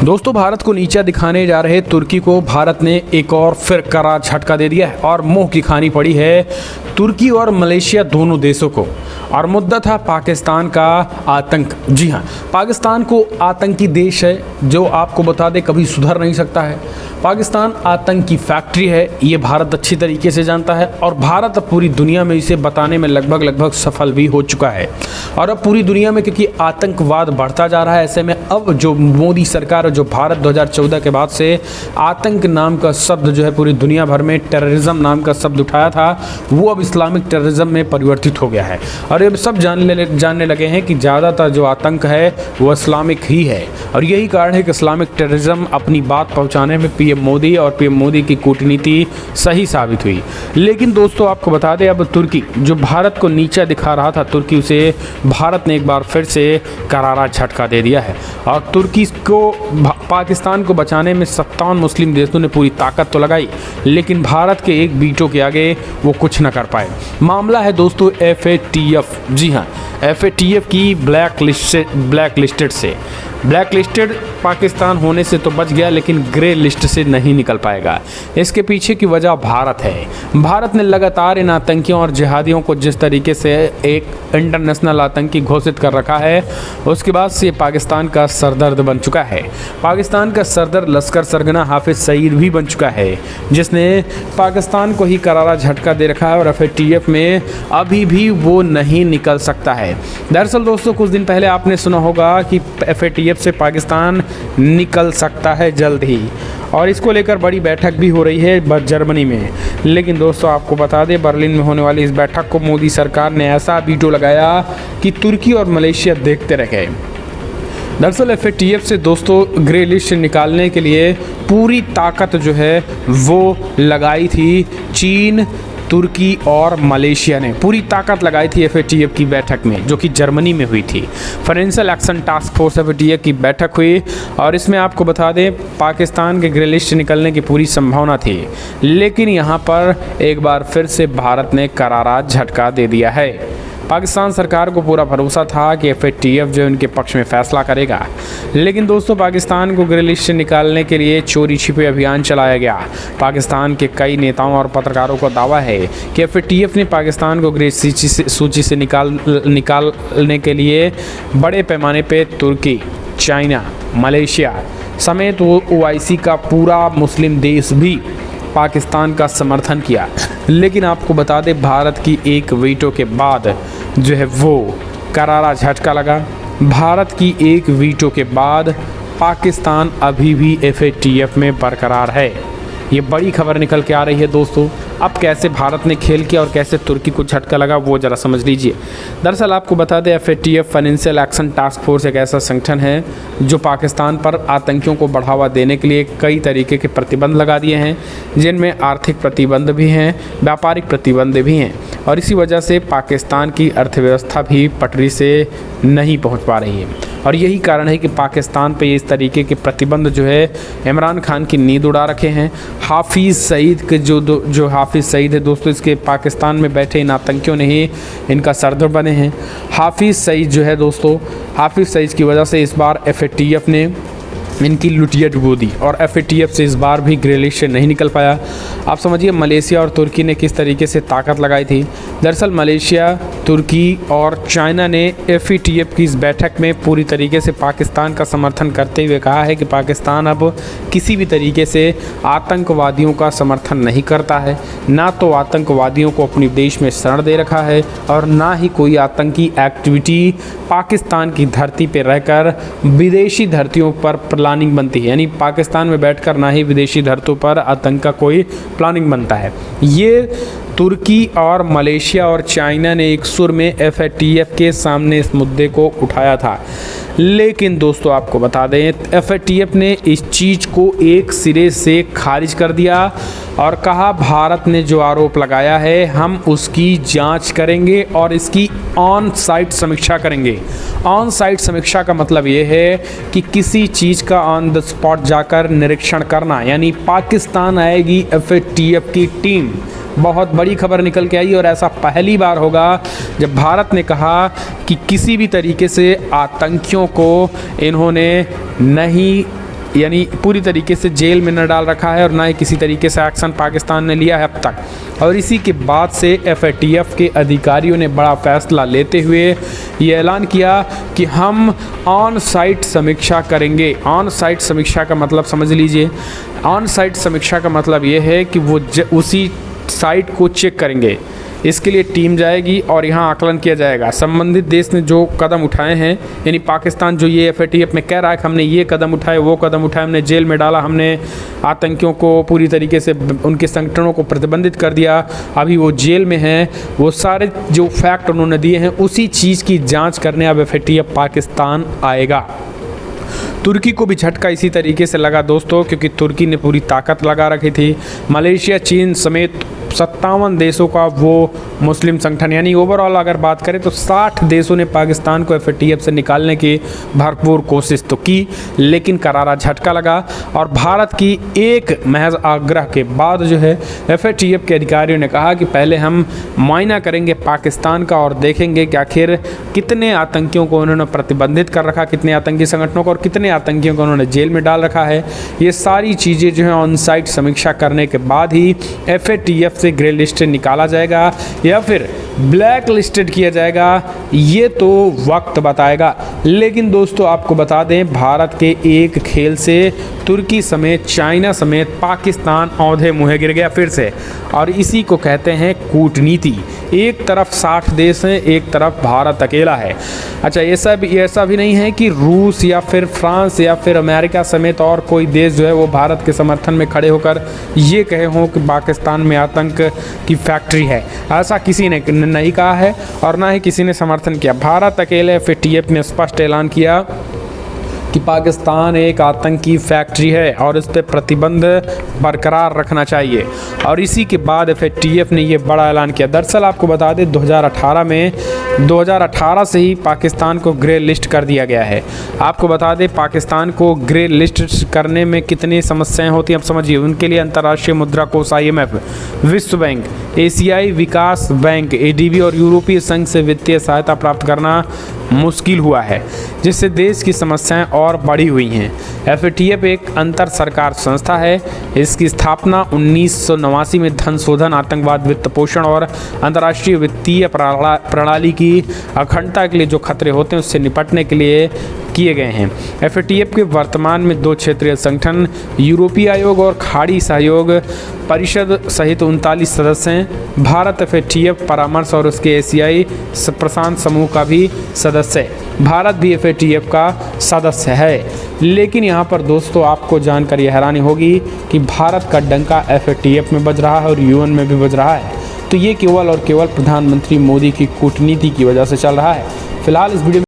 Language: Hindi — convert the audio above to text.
दोस्तों, भारत को नीचा दिखाने जा रहे तुर्की को भारत ने एक और फिर कड़ा झटका दे दिया है और मुंह की खानी पड़ी है तुर्की और मलेशिया दोनों देशों को। और मुद्दा था पाकिस्तान का आतंक। जी हाँ, पाकिस्तान को आतंकी देश है जो आपको बता दे कभी सुधर नहीं सकता है। पाकिस्तान आतंक की फैक्ट्री है, ये भारत अच्छी तरीके से जानता है और भारत अब पूरी दुनिया में इसे बताने में लगभग सफल भी हो चुका है। और अब पूरी दुनिया में क्योंकि आतंकवाद बढ़ता जा रहा है, ऐसे में अब जो मोदी सरकार जो भारत 2014 के बाद से आतंक नाम का शब्द जो है पूरी दुनिया भर में टेररिज्म नाम का शब्द उठाया था, वो अब इस्लामिक टेररिज्म में परिवर्तित हो गया है। और अब सब जानने लगे हैं कि ज़्यादातर जो आतंक है वो इस्लामिक ही है। और यही कारण है कि इस्लामिक टेररिज्म अपनी बात पहुंचाने में पीएम मोदी और पीएम मोदी की कूटनीति सही साबित हुई। लेकिन दोस्तों, आपको बता दें, अब तुर्की जो भारत को नीचा दिखा रहा था, तुर्की उसे भारत ने एक बार फिर से करारा झटका दे दिया है। और तुर्की को पाकिस्तान को बचाने में 57 मुस्लिम देशों ने पूरी ताकत तो लगाई, लेकिन भारत के एक वीटो के आगे वो कुछ न कर पाए। मामला है दोस्तों FATF। जी हाँ, FATF की ब्लैक लिस्टेड पाकिस्तान होने से तो बच गया, लेकिन ग्रे लिस्ट से नहीं निकल पाएगा। इसके पीछे की वजह भारत है। भारत ने लगातार इन आतंकियों और जिहादियों को जिस तरीके से एक इंटरनेशनल आतंकी घोषित कर रखा है, उसके बाद से पाकिस्तान का सरदर्द बन चुका है। पाकिस्तान का सरदर्द लश्कर सरगना हाफिज सईद भी बन चुका है, जिसने पाकिस्तान को ही करारा झटका दे रखा है और FATF में अभी भी वो नहीं निकल सकता है। दरअसल दोस्तों, कुछ दिन पहले आपने सुना होगा कि FATF से पाकिस्तान निकल सकता है जल्द ही, और इसको लेकर बड़ी बैठक भी हो रही है जर्मनी में। लेकिन दोस्तों, आपको बता दें, बर्लिन में होने वाली इस बैठक को मोदी सरकार ने ऐसा वीटो लगाया कि तुर्की और मलेशिया देखते रह गए। दरअसल FATF से दोस्तों ग्रे लिस्ट निकालने के लिए पूरी ताकत जो है वो लगाई थी चीन, तुर्की और मलेशिया ने पूरी ताकत लगाई थी FATF की बैठक में, जो कि जर्मनी में हुई थी। Financial action task force FATF की बैठक हुई और इसमें आपको बता दें पाकिस्तान के ग्रे लिस्ट निकलने की पूरी संभावना थी। लेकिन यहाँ पर एक बार फिर से भारत ने करारा झटका दे दिया है। पाकिस्तान सरकार को पूरा भरोसा था कि FATF जो उनके पक्ष में फैसला करेगा, लेकिन दोस्तों पाकिस्तान को ग्रे लिस्ट से निकालने के लिए चोरी छिपे अभियान चलाया गया। पाकिस्तान के कई नेताओं और पत्रकारों का दावा है कि FATF ने पाकिस्तान को ग्रे सूची से निकालने के लिए बड़े पैमाने पर तुर्की, चाइना, मलेशिया समेत OIC का पूरा मुस्लिम देश भी पाकिस्तान का समर्थन किया। लेकिन आपको बता दें, भारत की एक वीटो के बाद जो है वो करारा झटका लगा। भारत की एक वीटो के बाद पाकिस्तान अभी भी FATF में बरकरार है। ये बड़ी खबर निकल के आ रही है दोस्तों। अब कैसे भारत ने खेल किया और कैसे तुर्की को झटका लगा, वो ज़रा समझ लीजिए। दरअसल आपको बता दें, FATF financial action task force एक ऐसा संगठन है जो पाकिस्तान पर आतंकियों को बढ़ावा देने के लिए कई तरीके के प्रतिबंध लगा दिए हैं, जिनमें आर्थिक प्रतिबंध भी हैं, व्यापारिक प्रतिबंध भी हैं। और इसी वजह से पाकिस्तान की अर्थव्यवस्था भी पटरी से नहीं पहुँच पा रही है। और यही कारण है कि पाकिस्तान पे इस तरीके के प्रतिबंध जो है इमरान खान की नींद उड़ा रखे हैं। हाफिज़ सईद के जो हाफिज़ सईद है दोस्तों, इसके पाकिस्तान में बैठे इन आतंकियों ने ही इनका सरदर्द बने हैं। हाफिज़ सईद जो है दोस्तों, हाफिज़ सईद की वजह से इस बार FATF ने इनकी लुटिया डुबो दी और FATF से इस बार भी ग्रे लिस्ट से नहीं निकल पाया। आप समझिए मलेशिया और तुर्की ने किस तरीके से ताकत लगाई थी। दरअसल मलेशिया, तुर्की और चाइना ने FATF की इस बैठक में पूरी तरीके से पाकिस्तान का समर्थन करते हुए कहा है कि पाकिस्तान अब किसी भी तरीके से आतंकवादियों का समर्थन नहीं करता है, ना तो आतंकवादियों को अपने देश में शरण दे रखा है और ना ही कोई आतंकी एक्टिविटी पाकिस्तान की धरती पर रहकर विदेशी धरतियों पर प्लानिंग बनती है। यानी पाकिस्तान में बैठकर ना ही विदेशी धरतों पर आतंक का कोई प्लानिंग बनता है। ये तुर्की और मलेशिया और चाइना ने एक सुर में FATF के सामने इस मुद्दे को उठाया था। लेकिन दोस्तों, आपको बता दें, FATF ने इस चीज़ को एक सिरे से खारिज कर दिया और कहा भारत ने जो आरोप लगाया है हम उसकी जांच करेंगे और इसकी ऑन साइट समीक्षा करेंगे। ऑन साइट समीक्षा का मतलब ये है कि किसी चीज़ का ऑन द स्पॉट जाकर निरीक्षण करना, यानी पाकिस्तान आएगी FATF की टीम। बहुत बड़ी खबर निकल के आई और ऐसा पहली बार होगा जब भारत ने कहा कि किसी भी तरीके से आतंकियों को इन्होंने नहीं यानी पूरी तरीके से जेल में न डाल रखा है और ना ही किसी तरीके से एक्शन पाकिस्तान ने लिया है अब तक। और इसी के बाद से FATF के अधिकारियों ने बड़ा फैसला लेते हुए ये ऐलान किया कि हम ऑन साइट समीक्षा करेंगे। ऑन साइट समीक्षा का मतलब समझ लीजिए, ऑन साइट समीक्षा का मतलब ये है कि वो उसी साइट को चेक करेंगे। इसके लिए टीम जाएगी और यहाँ आकलन किया जाएगा। संबंधित देश ने जो कदम उठाए हैं, यानी पाकिस्तान जो ये FATF में कह रहा है कि हमने ये कदम उठाए, वो कदम उठाए, हमने जेल में डाला, हमने आतंकियों को पूरी तरीके से उनके संगठनों को प्रतिबंधित कर दिया, अभी वो जेल में हैं, वो सारे जो फैक्ट उन्होंने दिए हैं उसी चीज़ की जाँच करने अब FATF पाकिस्तान आएगा। तुर्की को भी झटका इसी तरीके से लगा दोस्तों, क्योंकि तुर्की ने पूरी ताकत लगा रखी थी। मलेशिया, चीन समेत 57 देशों का वो मुस्लिम संगठन, यानी ओवरऑल अगर बात करें तो 60 देशों ने पाकिस्तान को FATF से निकालने की भरपूर कोशिश तो की, लेकिन करारा झटका लगा। और भारत की एक महज आग्रह के बाद जो है FATF के अधिकारियों ने कहा कि पहले हम मुआयना करेंगे पाकिस्तान का और देखेंगे कि आखिर कितने आतंकियों को उन्होंने प्रतिबंधित कर रखा, कितने आतंकी संगठनों को और कितने आतंकियों को उन्होंने जेल में डाल रखा है। ये सारी चीज़ें जो है ऑन साइट समीक्षा करने के बाद ही FATF से ग्रे लिस्ट निकाला जाएगा या फिर ब्लैक लिस्टेड किया जाएगा, ये तो वक्त बताएगा। लेकिन दोस्तों आपको बता दें, भारत के एक खेल से तुर्की समेत, चाइना समेत पाकिस्तान औंधे मुँहे गिर गया फिर से। और इसी को कहते हैं कूटनीति। एक तरफ 60 देश हैं, एक तरफ भारत अकेला है। अच्छा, ऐसा भी नहीं है कि रूस या फिर फ्रांस या फिर अमेरिका समेत और कोई देश जो है वो भारत के समर्थन में खड़े होकर ये कहे हों कि पाकिस्तान में आतंक की फैक्ट्री है। ऐसा किसी ने नहीं कहा है और ना ही किसी ने समर्थन किया। भारत अकेले FATF ने स्पष्ट ऐलान किया कि पाकिस्तान एक आतंकी फैक्ट्री है और इस पर प्रतिबंध बरकरार रखना चाहिए। और इसी के बाद FATF ने ये बड़ा ऐलान किया। दरअसल आपको बता दें 2018 से ही पाकिस्तान को ग्रे लिस्ट कर दिया गया है। आपको बता दें पाकिस्तान को ग्रे लिस्ट करने में कितनी समस्याएं होती हैं अब समझिए। उनके लिए अंतर्राष्ट्रीय मुद्रा कोष IMF, विश्व बैंक, एशियाई विकास बैंक ADB और यूरोपीय संघ से वित्तीय सहायता प्राप्त करना मुश्किल हुआ है, जिससे देश की समस्याएं और बढ़ी हुई हैं। FATF एक अंतर सरकार संस्था है। इसकी स्थापना 1989 में धन शोधन, आतंकवाद, वित्त पोषण और अंतर्राष्ट्रीय वित्तीय प्रणाली की अखंडता के लिए जो खतरे होते हैं उससे निपटने के लिए किए गए हैं। FATF के वर्तमान में 2 क्षेत्रीय संगठन, यूरोपीय आयोग और खाड़ी सहयोग परिषद सहित 39 सदस्य हैं। भारत FATF परामर्श और उसके एशियाई प्रशांत समूह का भी सदस्य है। भारत भी FATF का सदस्य है। लेकिन यहाँ पर दोस्तों आपको जानकर यह हैरानी होगी कि भारत का डंका FATF में बज रहा है और UN में भी बज रहा है। तो ये केवल और केवल प्रधानमंत्री मोदी की कूटनीति की वजह से चल रहा है। फिलहाल इस वीडियो